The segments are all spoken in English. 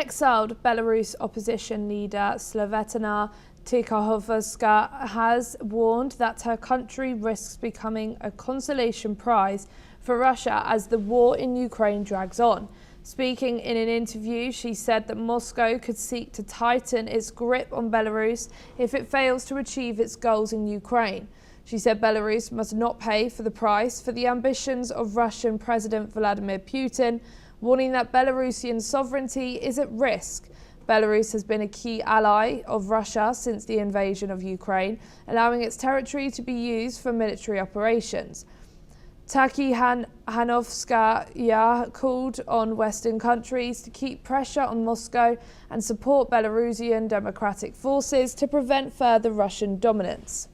Exiled Belarus opposition leader Svetlana Tikhonovskaya has warned that her country risks becoming a consolation prize for Russia as the war in Ukraine drags on. Speaking in an interview, she said that Moscow could seek to tighten its grip on Belarus if it fails to achieve its goals in Ukraine. She said Belarus must not pay for the price for the ambitions of Russian President Vladimir Putin, warning that Belarusian sovereignty is at risk. Belarus has been a key ally of Russia since the invasion of Ukraine, allowing its territory to be used for military operations. Tikhonovskaya called on Western countries to keep pressure on Moscow and support Belarusian democratic forces to prevent further Russian dominance.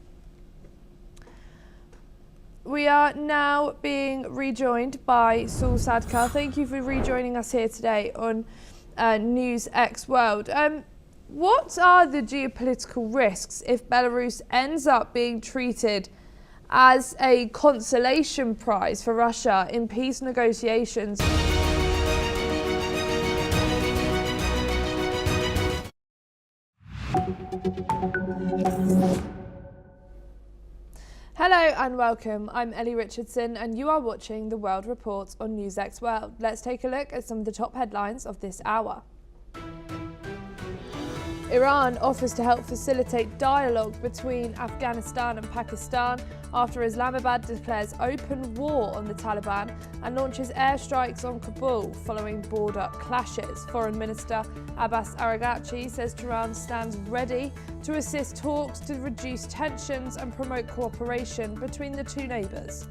We are now being rejoined by Saul Sadka. Thank you for rejoining us here today on NewsX World. What are the geopolitical risks if Belarus ends up being treated as a consolation prize for Russia in peace negotiations? Hello and welcome. I'm Ellie Richardson and you are watching The World Report on NewsX World. Let's take a look at some of the top headlines of this hour. Iran offers to help facilitate dialogue between Afghanistan and Pakistan after Islamabad declares open war on the Taliban and launches airstrikes on Kabul following border clashes. Foreign Minister Abbas Araghchi says Tehran stands ready to assist talks to reduce tensions and promote cooperation between the two neighbours.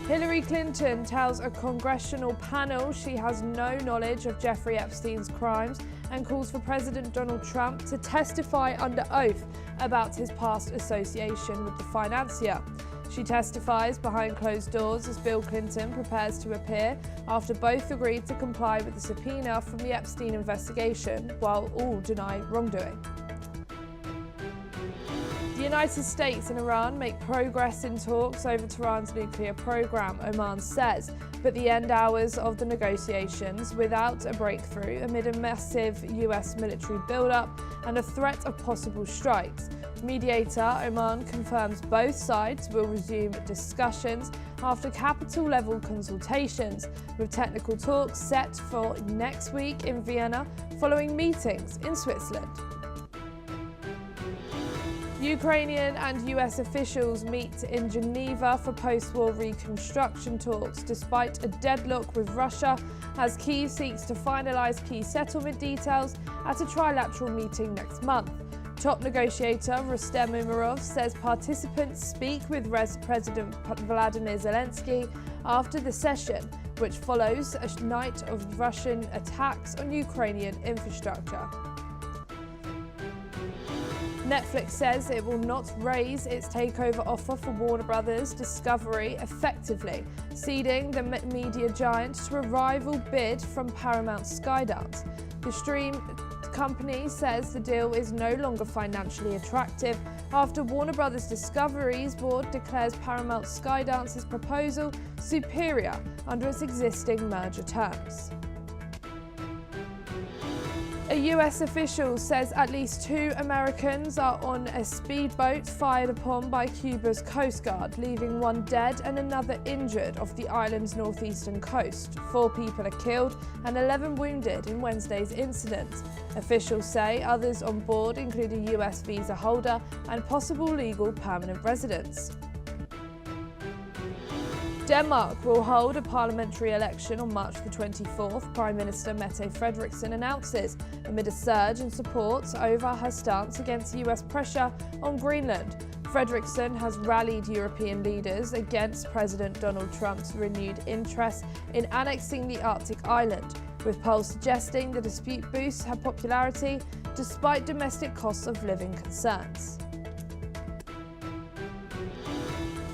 Hillary Clinton tells a congressional panel she has no knowledge of Jeffrey Epstein's crimes and calls for President Donald Trump to testify under oath about his past association with the financier. She testifies behind closed doors as Bill Clinton prepares to appear after both agreed to comply with the subpoena from the Epstein investigation, while all deny wrongdoing. The United States and Iran make progress in talks over Tehran's nuclear program, Oman says, but the end hours of the negotiations without a breakthrough amid a massive US military build-up and a threat of possible strikes. Mediator Oman confirms both sides will resume discussions after capital-level consultations, with technical talks set for next week in Vienna following meetings in Switzerland. Ukrainian and US officials meet in Geneva for post-war reconstruction talks, despite a deadlock with Russia, as Kyiv seeks to finalise key settlement details at a trilateral meeting next month. Top negotiator Rustem Umerov says participants speak with President Vladimir Zelenskyy after the session, which follows a night of Russian attacks on Ukrainian infrastructure. Netflix says it will not raise its takeover offer for Warner Bros. Discovery effectively, ceding the media giant to a rival bid from Paramount Skydance. The stream company says the deal is no longer financially attractive after Warner Bros. Discovery's board declares Paramount Skydance's proposal superior under its existing merger terms. A US official says at least 2 Americans are on a speedboat fired upon by Cuba's Coast Guard, leaving 1 dead and another injured off the island's northeastern coast. 4 people are killed and 11 wounded in Wednesday's incident. Officials say others on board include a US visa holder and possible legal permanent residents. Denmark will hold a parliamentary election on March the 24th, Prime Minister Mette Frederiksen announces, amid a surge in support over her stance against US pressure on Greenland. Frederiksen has rallied European leaders against President Donald Trump's renewed interest in annexing the Arctic island, with polls suggesting the dispute boosts her popularity despite domestic costs of living concerns.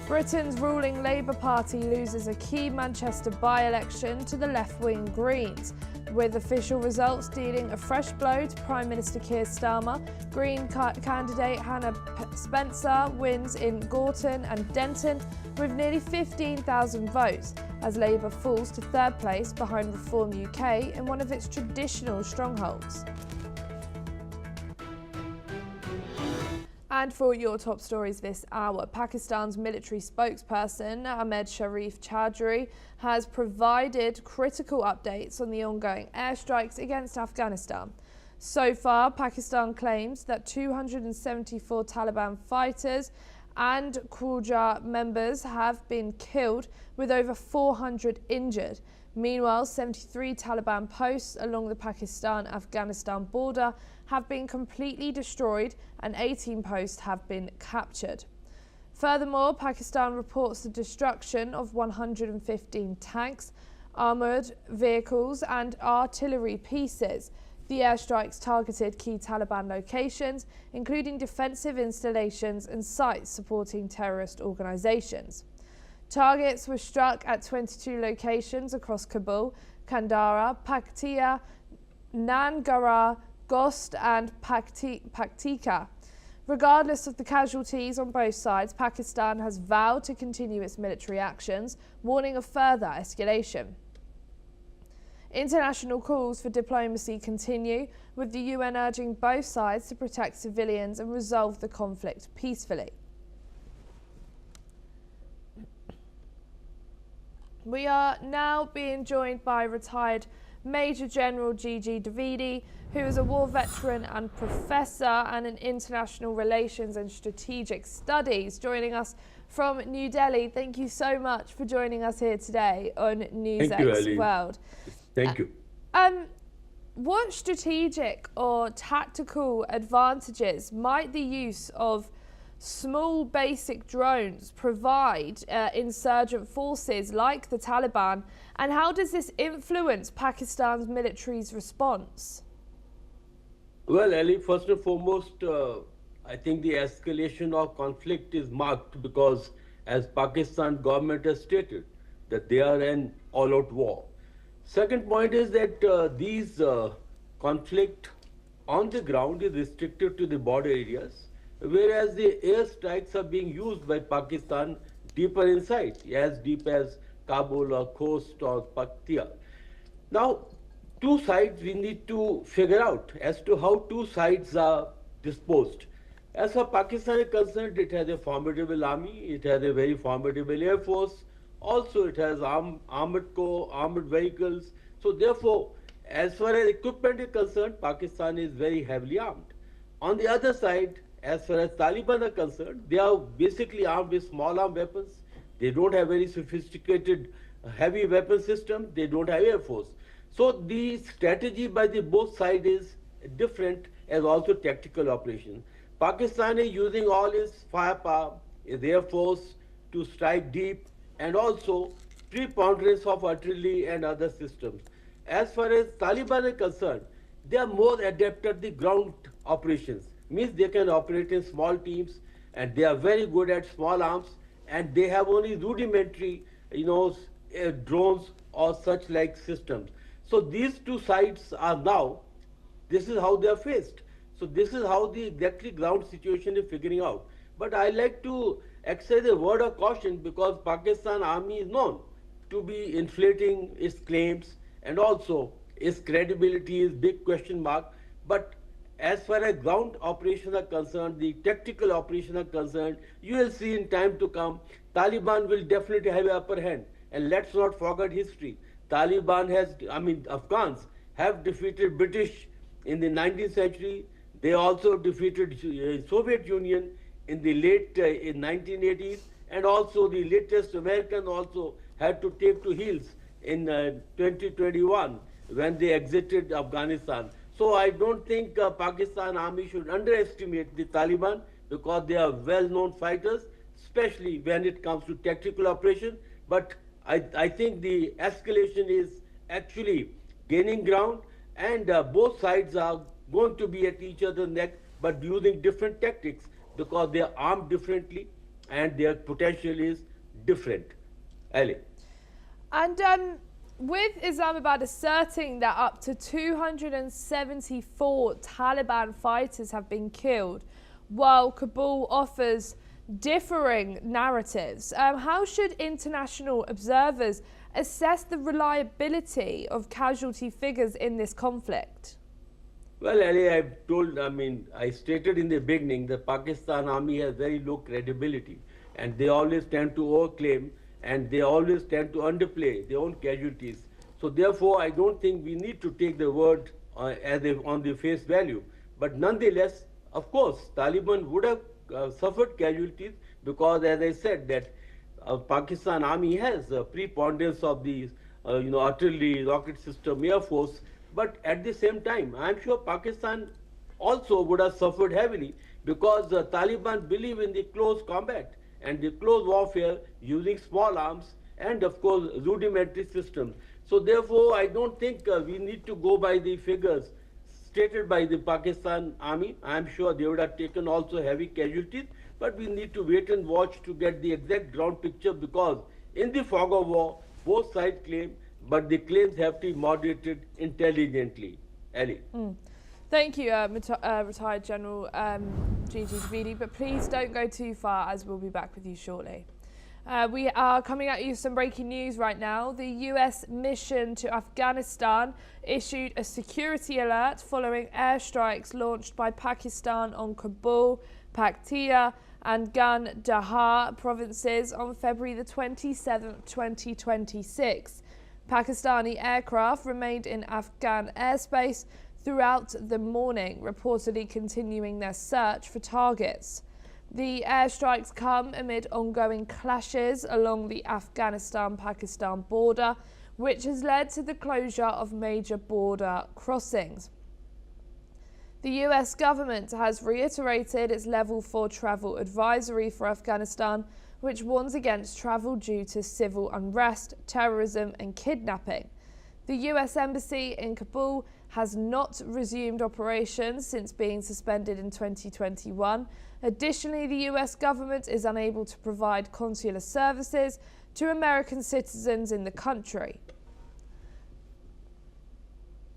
Britain's ruling Labour Party loses a key Manchester by-election to the left-wing Greens, with official results dealing a fresh blow to Prime Minister Keir Starmer. Green candidate Hannah Spencer wins in Gorton and Denton with nearly 15,000 votes, as Labour falls to third place behind Reform UK in one of its traditional strongholds. And for your top stories this hour, Pakistan's military spokesperson Ahmed Sharif Chowdhury has provided critical updates on the ongoing airstrikes against Afghanistan. So far, Pakistan claims that 274 Taliban fighters and Quja members have been killed, with over 400 injured. Meanwhile, 73 Taliban posts along the Pakistan-Afghanistan border have been completely destroyed and 18 posts have been captured. Furthermore, Pakistan reports the destruction of 115 tanks, armoured vehicles and artillery pieces. The airstrikes targeted key Taliban locations, including defensive installations and sites supporting terrorist organisations. Targets were struck at 22 locations across Kabul, Kandahar, Paktia, Nangarhar, Ghost and Paktika. Regardless of the casualties on both sides, Pakistan has vowed to continue its military actions, warning of further escalation. International calls for diplomacy continue, with the UN urging both sides to protect civilians and resolve the conflict peacefully. We are now being joined by retired Major General Gigi Davidi, who is a war veteran and professor and in international relations and strategic studies, joining us from New Delhi. Thank you so much for joining us here today on NewsX World. Thank you. What strategic or tactical advantages might the use of small basic drones provide insurgent forces like the Taliban, and how does this influence Pakistan's military's response? Well, Ali, first and foremost, I think the escalation of conflict is marked because, as Pakistan government has stated, that they are in all-out war. Second point is that these conflict on the ground is restricted to the border areas, whereas the airstrikes are being used by Pakistan deeper inside, as deep as Kabul or Khost or Paktia. Now, two sides we need to figure out as to how two sides are disposed. As far as Pakistan is concerned, it has a formidable army, it has a very formidable air force, also it has armored corps, armored vehicles. So therefore, as far as equipment is concerned, Pakistan is very heavily armed. On the other side, as far as Taliban are concerned, they are basically armed with small arm weapons. They don't have very sophisticated heavy weapon system. They don't have air force. So the strategy by the both sides is different, as also tactical operation. Pakistan is using all its firepower, its air force to strike deep, and also preponderance of artillery and other systems. As far as Taliban are concerned, they are more adept at the ground operations. Means they can operate in small teams, and they are very good at small arms, and they have only rudimentary, drones or such like systems. So these two sides are now, this is how they are faced. So this is how the exactly ground situation is figuring out. But I like to exercise a word of caution, because Pakistan army is known to be inflating its claims, and also its credibility is big question mark. But as far as ground operations are concerned, the tactical operations are concerned, you will see in time to come, Taliban will definitely have an upper hand. And let's not forget history. Taliban has, Afghans have defeated British in the 19th century. They also defeated Soviet Union in the late in 1980s, and also the latest American also had to take to heels in 2021 when they exited Afghanistan. So I don't think Pakistan army should underestimate the Taliban, because they are well-known fighters, especially when it comes to tactical operation. But I think the escalation is actually gaining ground, and both sides are going to be at each other's neck, but using different tactics, because they are armed differently, and their potential is different. Ali. And with Islamabad asserting that up to 274 Taliban fighters have been killed, while Kabul offers differing narratives, how should international observers assess the reliability of casualty figures in this conflict? Well, Ali, I stated in the beginning the Pakistan army has very low credibility, and they always tend to overclaim, and they always tend to underplay their own casualties. So therefore, I don't think we need to take the word as if on the face value. But nonetheless, of course, Taliban would have suffered casualties because, as I said, that Pakistan army has a preponderance of the artillery, rocket system, air force. But at the same time, I'm sure Pakistan also would have suffered heavily because the Taliban believe in the close combat and the close warfare using small arms and of course rudimentary systems. So therefore, I don't think we need to go by the figures stated by the Pakistan army. I'm sure they would have taken also heavy casualties, but we need to wait and watch to get the exact ground picture because in the fog of war, both sides claim, but the claims have to be moderated intelligently. Ali. Thank you, retired General Gigi Davidi, but please don't go too far as we'll be back with you shortly. We are coming at you with some breaking news right now. The US mission to Afghanistan issued a security alert following airstrikes launched by Pakistan on Kabul, Paktia and Gandhar provinces on February the 27th, 2026. Pakistani aircraft remained in Afghan airspace throughout the morning, reportedly continuing their search for targets. The airstrikes come amid ongoing clashes along the Afghanistan-Pakistan border, which has led to the closure of major border crossings. The US government has reiterated its level 4 travel advisory for Afghanistan, which warns against travel due to civil unrest, terrorism and kidnapping. The US Embassy in Kabul has not resumed operations since being suspended in 2021. Additionally, the US government is unable to provide consular services to American citizens in the country.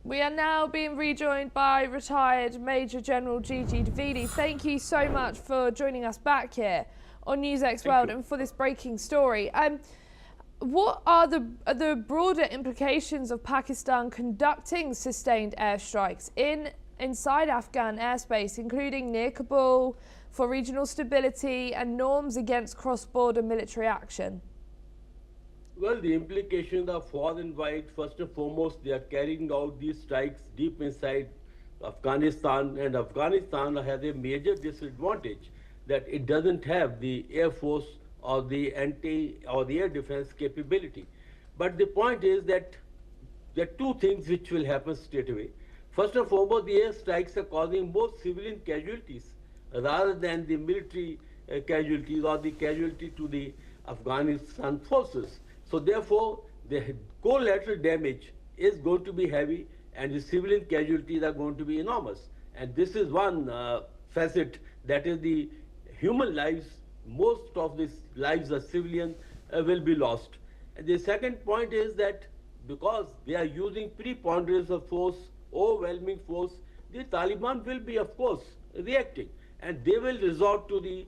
We are now being rejoined by retired Major General Gigi Davidi. Thank you so much for joining us back here on NewsX World and for this breaking story. What are the broader implications of Pakistan conducting sustained airstrikes inside Afghan airspace, including near Kabul, for regional stability and norms against cross-border military action? Well, the implications are far and wide. First and foremost, they are carrying out these strikes deep inside Afghanistan, and Afghanistan has a major disadvantage that it doesn't have the air force or the air defense capability. But the point is that there are two things which will happen straight away. First and foremost, the air strikes are causing more civilian casualties rather than the military casualties or the casualty to the Afghanistan forces. So therefore, the collateral damage is going to be heavy and the civilian casualties are going to be enormous. And this is one facet, that is the human lives. Most of these lives of civilians will be lost. And the second point is that because they are using preponderance of force, overwhelming force, the Taliban will be, of course, reacting. And they will resort to the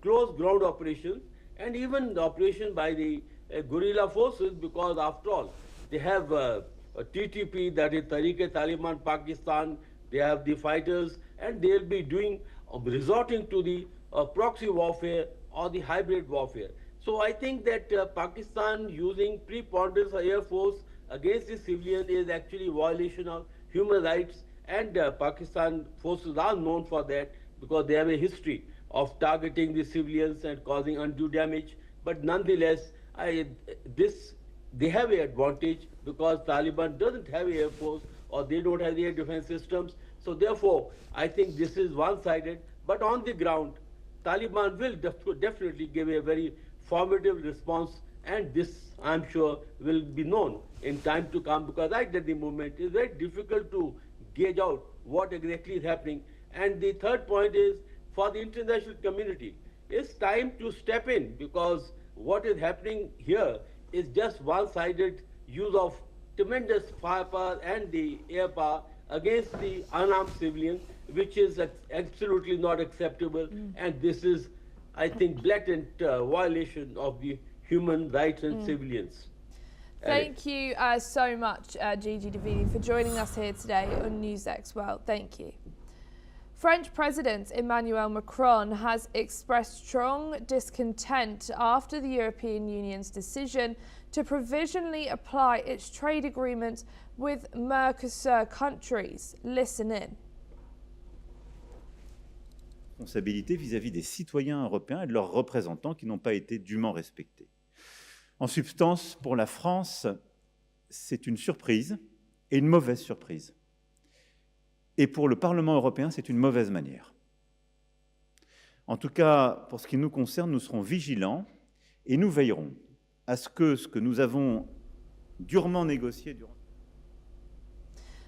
close ground operations and even the operation by the guerrilla forces, because after all, they have a TTP, that is Tariq-e-Taliban Pakistan, they have the fighters, and they'll be resorting to the proxy warfare or the hybrid warfare. So I think that Pakistan using preponderance of air force against the civilian is actually a violation of human rights, and Pakistan forces are known for that because they have a history of targeting the civilians and causing undue damage. But nonetheless, they have an advantage because Taliban doesn't have an air force or they don't have the air defense systems. So therefore, I think this is one-sided. But on the ground, Taliban will definitely give a very formative response, and this, I'm sure, will be known in time to come, because right at the moment it's very difficult to gauge out what exactly is happening. And the third point is, for the international community, it's time to step in, because what is happening here is just one-sided use of tremendous firepower and the air power against the unarmed civilians, which is absolutely not acceptable. And this is, I think, blatant violation of the human rights and civilians. Thank you so much, Gigi Davidi, for joining us here today on NewsX World. Thank you. French President Emmanuel Macron has expressed strong discontent after the European Union's decision to provisionally apply its trade agreement with Mercosur countries. Listen in. Responsabilité vis-à-vis des citoyens européens et de leurs représentants qui n'ont pas été dûment respectés. En substance, pour la France, c'est une surprise et une mauvaise surprise. Et pour le Parlement européen, c'est une mauvaise manière. En tout cas, pour ce qui nous concerne, nous serons vigilants et nous veillerons à ce que nous avons durement négocié durant...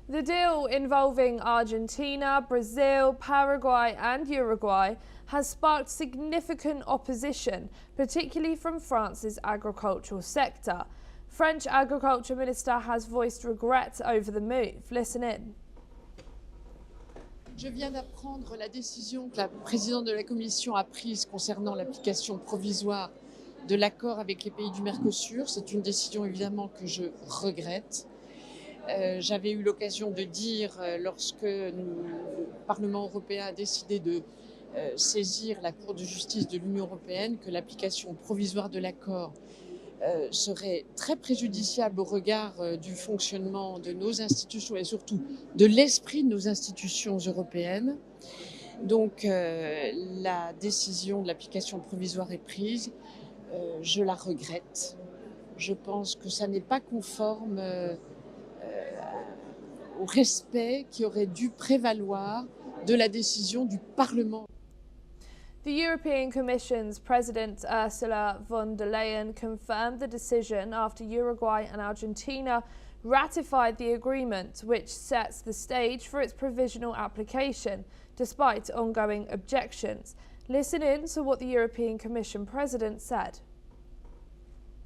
The deal involving Argentina, Brazil, Paraguay and Uruguay has sparked significant opposition, particularly from France's agricultural sector. French Agriculture Minister has voiced regret over the move. Listen in. Je viens d'apprendre la décision que la présidente de la Commission a prise concernant l'application provisoire de l'accord avec les pays du Mercosur. C'est une décision évidemment que je regrette. J'avais eu l'occasion de dire lorsque le Parlement européen a décidé de saisir la Cour de justice de l'Union européenne que l'application provisoire de l'accord serait très préjudiciable au regard du fonctionnement de nos institutions et surtout de l'esprit de nos institutions européennes. Donc la décision de l'application provisoire est prise. Je la regrette. Je pense que ça n'est pas conforme au respect qui aurait dû prévaloir de la décision du Parlement. The European Commission's President Ursula von der Leyen confirmed the decision after Uruguay and Argentina ratified the agreement, which sets the stage for its provisional application, despite ongoing objections. Listen in to what the European Commission President said.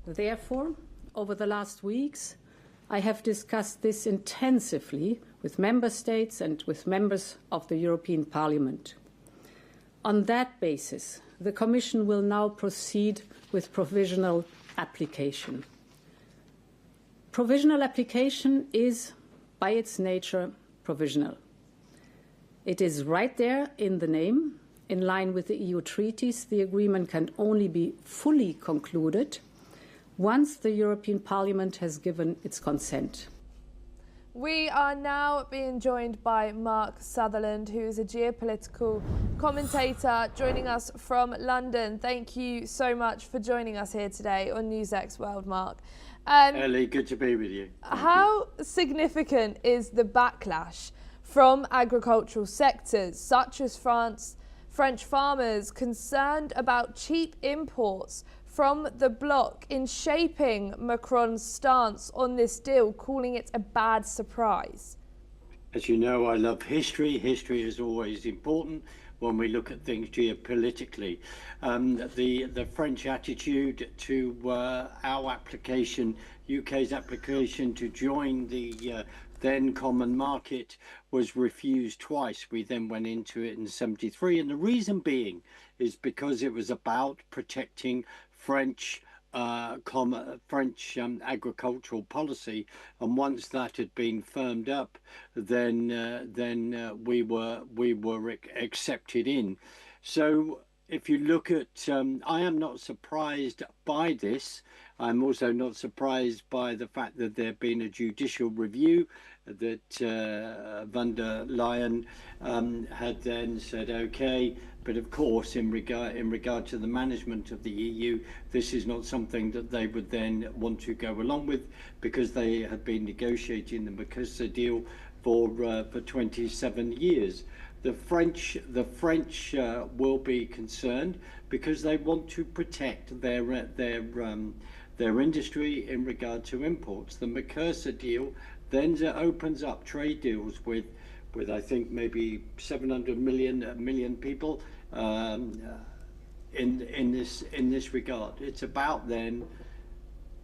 Therefore, over the last weeks, I have discussed this intensively with Member States and with members of the European Parliament. On that basis, the Commission will now proceed with provisional application. Provisional application is, by its nature, provisional. It is right there in the name. In line with the EU treaties, the agreement can only be fully concluded once the European Parliament has given its consent. We are now being joined by Mark Sutherland, who is a geopolitical commentator joining us from London. Thank you so much for joining us here today on NewsX World, Mark. Ellie, good to be with you. How significant is the backlash from agricultural sectors such as French farmers concerned about cheap imports from the bloc in shaping Macron's stance on this deal, calling it a bad surprise? As you know, I love history. History is always important when we look at things geopolitically. The French attitude to our application, UK's application to join the then common market was refused twice. We then went into it in '73, and the reason being is because it was about protecting French agricultural policy, and once that had been firmed up, then we were accepted in. So if you look at, I am not surprised by this. I'm also not surprised by the fact that there had been a judicial review, that von der Leyen had then said, okay, but of course, in regard to the management of the EU, this is not something that they would then want to go along with, because they had been negotiating the Mercosur deal for 27 years. The French will be concerned because they want to protect their industry in regard to imports. The Mercosur deal then opens up trade deals with I think maybe 700 million people in this regard. It's about then,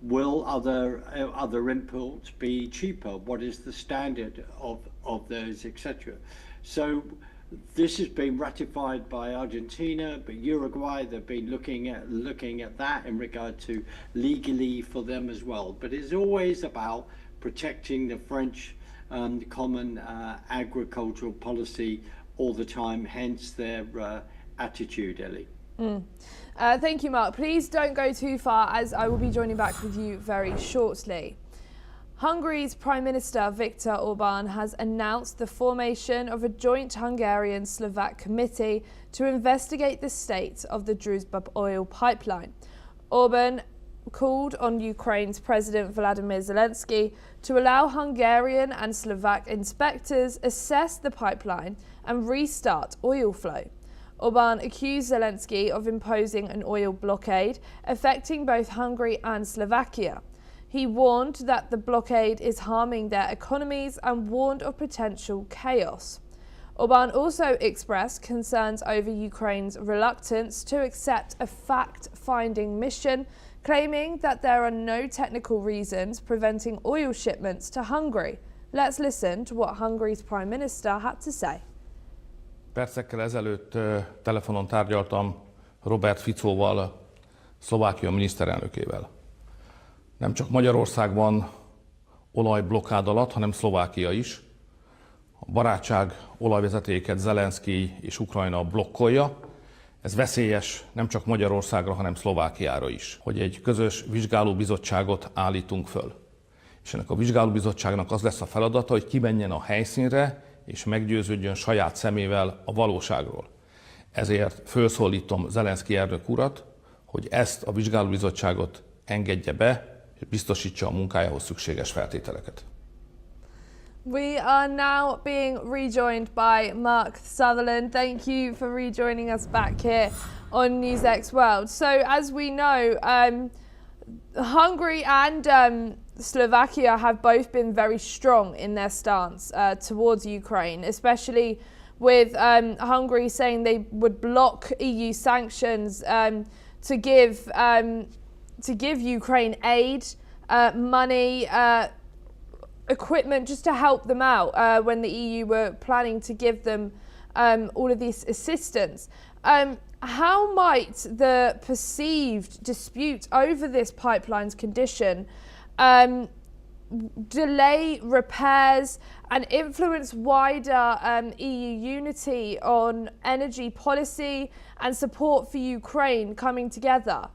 will other imports be cheaper? What is the standard of those, etc.? So this has been ratified by Argentina, but Uruguay, they've been looking at that in regard to legally for them as well. But it's always about protecting the French common agricultural policy all the time, hence their attitude, Ellie. Thank you, Mark. Please don't go too far, as I will be joining back with you very shortly. Hungary's Prime Minister Viktor Orban has announced the formation of a joint Hungarian-Slovak committee to investigate the state of the Druzhba oil pipeline. Orban called on Ukraine's President Vladimir Zelenskyy to allow Hungarian and Slovak inspectors assess the pipeline and restart oil flow. Orban accused Zelenskyy of imposing an oil blockade affecting both Hungary and Slovakia. He warned that the blockade is harming their economies and warned of potential chaos. Orban also expressed concerns over Ukraine's reluctance to accept a fact-finding mission, claiming that there are no technical reasons preventing oil shipments to Hungary. Let's listen to what Hungary's Prime Minister had to say. Percekkel ezelőtt telefonon tárgyaltam Robert Ficóval, Szlovákia miniszterelnökével. Nem csak Magyarország van olajblokkád alatt, hanem Szlovákia is. A barátság olajvezetéket Zelenskyy és Ukrajna blokkolja. Ez veszélyes nem csak Magyarországra, hanem Szlovákiára is, hogy egy közös vizsgálóbizottságot állítunk föl. És ennek a vizsgálóbizottságnak az lesz a feladata, hogy kimenjen a helyszínre, és meggyőződjön saját szemével a valóságról. Ezért felszólítom Zelenskyy elnök urat, hogy ezt a vizsgálóbizottságot engedje be, és biztosítsa a munkájához szükséges feltételeket. We are now being rejoined by Mark Sutherland. Thank you for rejoining us back here on NewsX World. So, as we know, Hungary and Slovakia have both been very strong in their stance towards Ukraine, especially with Hungary saying they would block EU sanctions to give Ukraine aid, money, equipment, just to help them out when the EU were planning to give them all of this assistance. How might the perceived dispute over this pipeline's condition delay repairs and influence wider EU unity on energy policy and support for Ukraine coming together?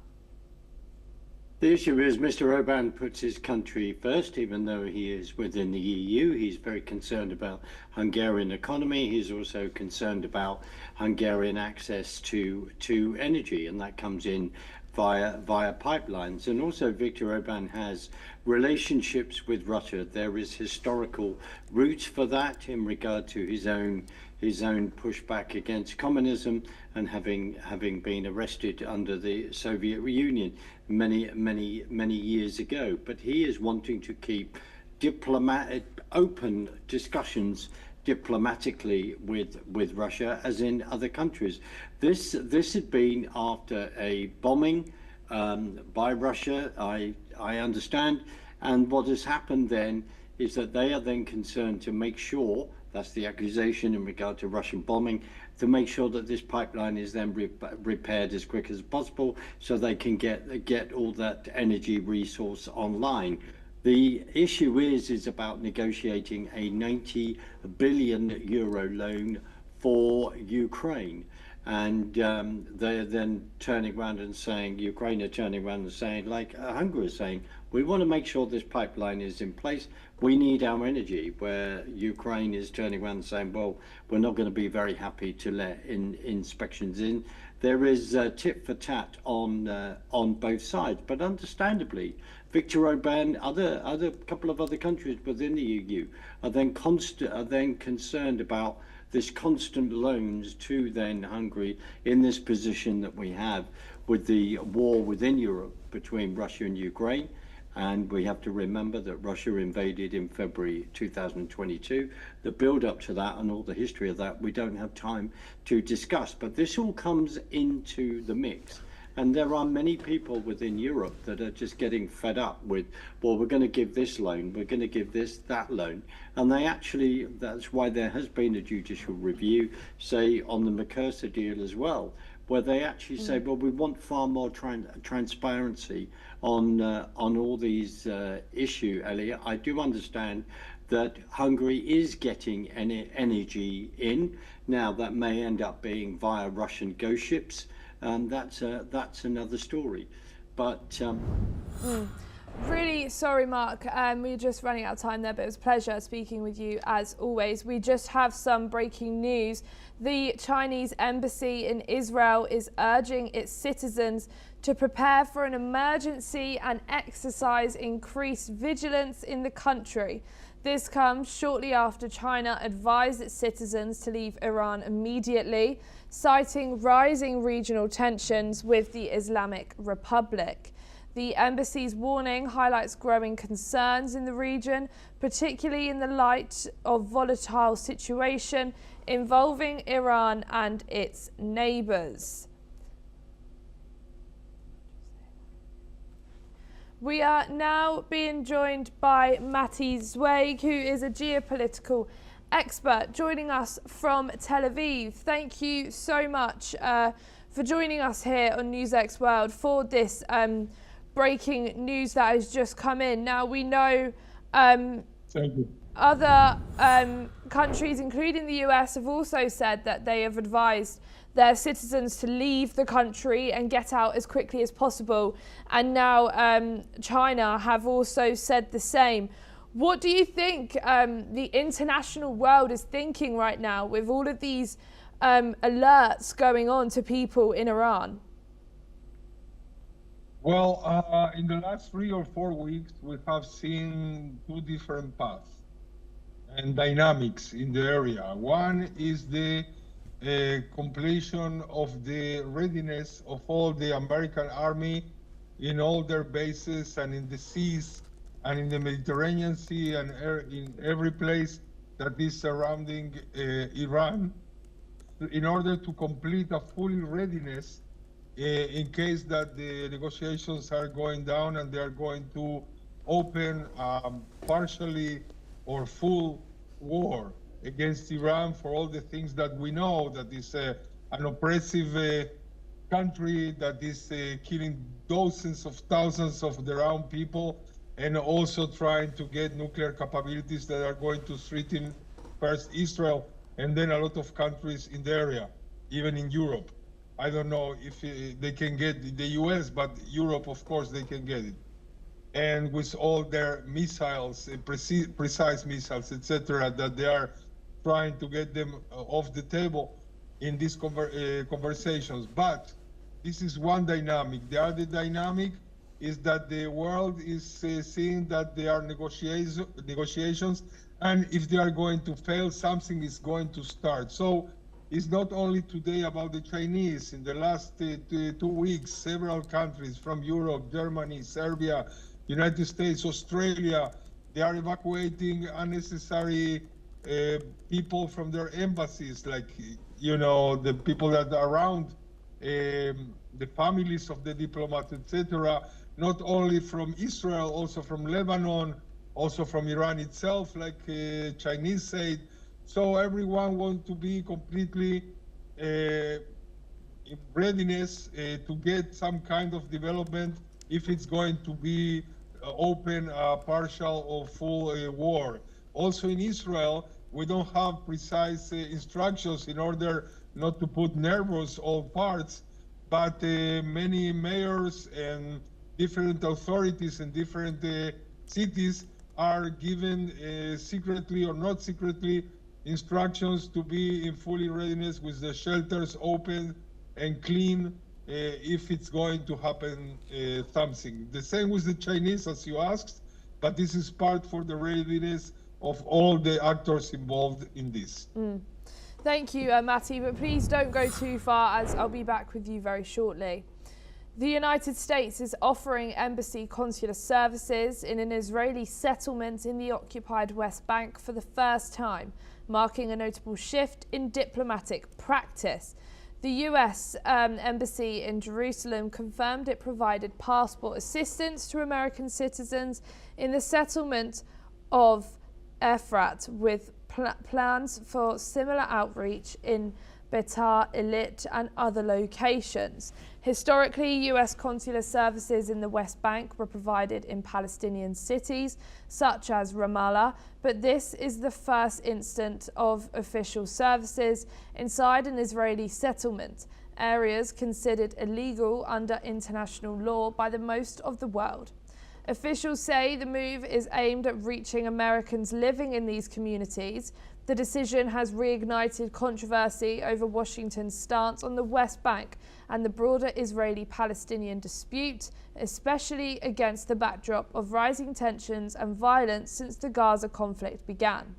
The issue is Mr. Orban puts his country first, even though he is within the EU. He's very concerned about Hungarian economy. He's also concerned about Hungarian access to energy, and that comes in via pipelines. And also Viktor Orban has relationships with Russia. There is historical roots for that in regard to his own pushback against communism and having been arrested under the Soviet Union many years ago. But he is wanting to keep open discussions diplomatically with Russia, as in other countries. This had been after a bombing by Russia, I understand, and what has happened then is that they are then concerned to make sure, that's the accusation in regard to Russian bombing, to make sure that this pipeline is then repaired as quick as possible so they can get all that energy resource online. The issue is about negotiating a 90 billion euro loan for Ukraine. And they're then turning around and saying, Ukraine are turning around and saying, like Hungary is saying, we want to make sure this pipeline is in place. We need our energy. Where Ukraine is turning around and saying, well, we're not going to be very happy to let inspections in. There is tit for tat on both sides, but understandably, Viktor Orban, other couple of other countries within the EU are then concerned about this constant loans to then Hungary in this position that we have with the war within Europe between Russia and Ukraine. And we have to remember that Russia invaded in February 2022. The build-up to that and all the history of that, we don't have time to discuss. But this all comes into the mix. And there are many people within Europe that are just getting fed up with, well, we're going to give this loan, we're going to give this, that loan. And they actually, that's why there has been a judicial review, say, on the Mercosur deal as well, where they actually say, well, we want far more transparency on all these issues, Elliot. I do understand that Hungary is getting energy in. Now, that may end up being via Russian ghost ships. That's another story. But really sorry, Mark. We're just running out of time there, but it was a pleasure speaking with you as always. We just have some breaking news. The Chinese embassy in Israel is urging its citizens to prepare for an emergency and exercise increased vigilance in the country. This comes shortly after China advised its citizens to leave Iran immediately, citing rising regional tensions with the Islamic Republic. The embassy's warning highlights growing concerns in the region, particularly in the light of volatile situation involving Iran and its neighbours. We are now being joined by Matti Zweig, who is a geopolitical expert, joining us from Tel Aviv. Thank you so much for joining us here on NewsX World for this breaking news that has just come in. Now, we know Thank you. other countries, including the US, have also said that they have advised their citizens to leave the country and get out as quickly as possible. And now China have also said the same. What do you think the international world is thinking right now with all of these alerts going on to people in Iran? Well, in the last 3 or 4 weeks, we have seen two different paths and dynamics in the area. One is the completion of the readiness of all the American army in all their bases and in the seas and in the Mediterranean Sea and in every place that is surrounding Iran, in order to complete a full readiness in case that the negotiations are going down and they are going to open partially or full war against Iran for all the things that we know, that is an oppressive country that is killing dozens of thousands of their own people, and also trying to get nuclear capabilities that are going to threaten first Israel and then a lot of countries in the area, even in Europe. I don't know if they can get the US, but Europe, of course, they can get it. And with all their missiles, precise missiles, etc., that they are trying to get them off the table in these conversations. But this is one dynamic. The other dynamic is that the world is seeing that there are negotiations, and if they are going to fail, something is going to start. So it's not only today about the Chinese. In the last 2 weeks, several countries from Europe, Germany, Serbia, United States, Australia, they are evacuating unnecessary people from their embassies, like, you know, the people that are around, the families of the diplomats, etc. Not only from Israel, also from Lebanon, also from Iran itself, like Chinese said. So everyone wants to be completely in readiness to get some kind of development if it's going to be open, partial or full war. Also in Israel, we don't have precise instructions in order not to put nervous all parts, but many mayors and different authorities in different cities are given secretly or not secretly instructions to be in fully readiness with the shelters open and clean if it's going to happen something. The same with the Chinese, as you asked, but this is part for the readiness of all the actors involved in this. Thank you, Matti, but please don't go too far, as I'll be back with you very shortly. The United States is offering embassy consular services in an Israeli settlement in the occupied West Bank for the first time, marking a notable shift in diplomatic practice. The US embassy in Jerusalem confirmed it provided passport assistance to American citizens in the settlement of Efrat, with plans for similar outreach in Beitar Illit and other locations. Historically, US consular services in the West Bank were provided in Palestinian cities such as Ramallah, but this is the first instance of official services inside an Israeli settlement, areas considered illegal under international law by the most of the world. Officials say the move is aimed at reaching Americans living in these communities. The decision has reignited controversy over Washington's stance on the West Bank and the broader Israeli-Palestinian dispute, especially against the backdrop of rising tensions and violence since the Gaza conflict began.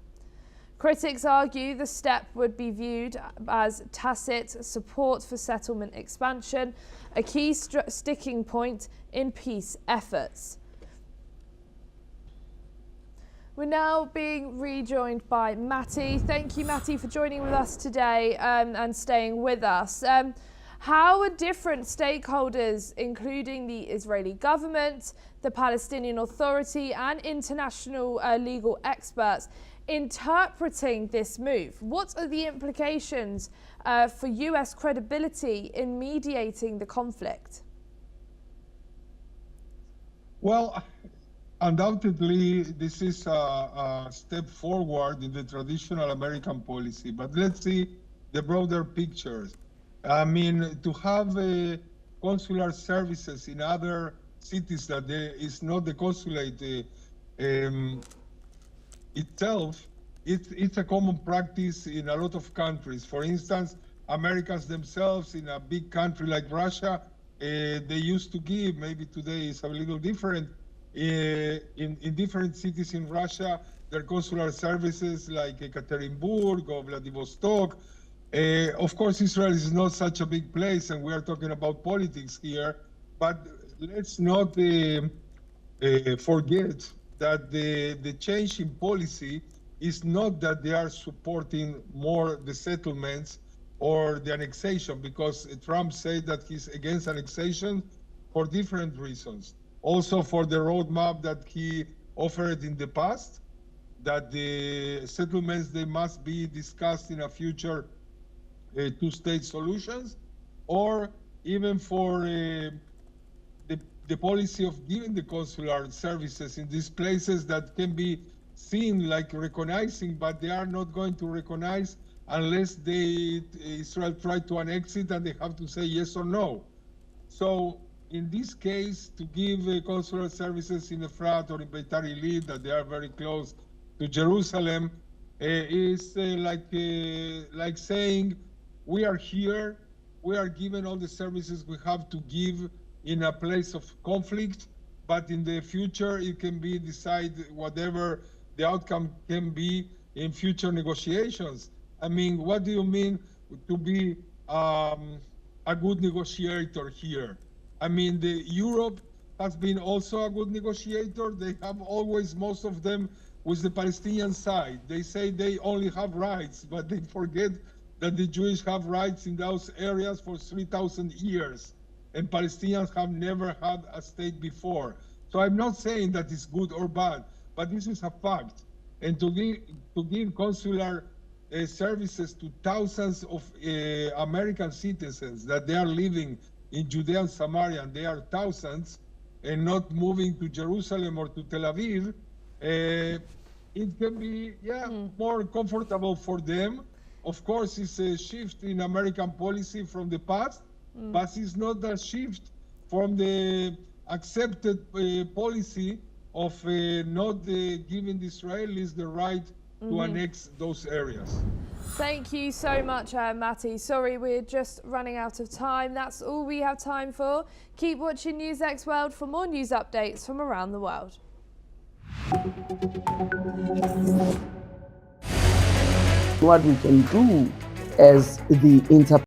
Critics argue the step would be viewed as tacit support for settlement expansion, a key sticking point in peace efforts. We're now being rejoined by Matti. Thank you, Matti, for joining with us today and staying with us. How are different stakeholders, including the Israeli government, the Palestinian Authority and international legal experts, interpreting this move? What are the implications for US credibility in mediating the conflict? Well, undoubtedly, this is a step forward in the traditional American policy, but let's see the broader picture. I mean, to have consular services in other cities that there is not the consulate itself, it's a common practice in a lot of countries. For instance, Americans themselves in a big country like Russia, they used to give, maybe today is a little different, in different cities in Russia, their consular services like Ekaterinburg or Vladivostok. Of course, Israel is not such a big place, and we are talking about politics here, but let's not forget that the change in policy is not that they are supporting more the settlements or the annexation, because Trump said that he's against annexation for different reasons. Also for the roadmap that he offered in the past, that the settlements, they must be discussed in a future two-state solutions, or even for the policy of giving the consular services in these places that can be seen like recognizing, but they are not going to recognize unless Israel try to annex it and they have to say yes or no. So in this case, to give consular services in Efrat or in Beitar Illit, that they are very close to Jerusalem, is like saying, we are here, we are given all the services we have to give in a place of conflict, but in the future it can be decided whatever the outcome can be in future negotiations. I mean, what do you mean to be a good negotiator here? I mean, Europe has been also a good negotiator. They have always, most of them, with the Palestinian side. They say they only have rights, but they forget that the Jews have rights in those areas for 3,000 years, and Palestinians have never had a state before. So I'm not saying that it's good or bad, but this is a fact. And to give consular services to thousands of American citizens that they are living in Judea and Samaria, and they are thousands, and not moving to Jerusalem or to Tel Aviv, it can be more comfortable for them. Of course, it's a shift in American policy from the past, but it's not a shift from the accepted policy of not giving the Israelis the right to annex those areas. Thank you so much, Matti. Sorry, we're just running out of time. That's all we have time for. Keep watching NewsX World for more news updates from around the world. What we can do as the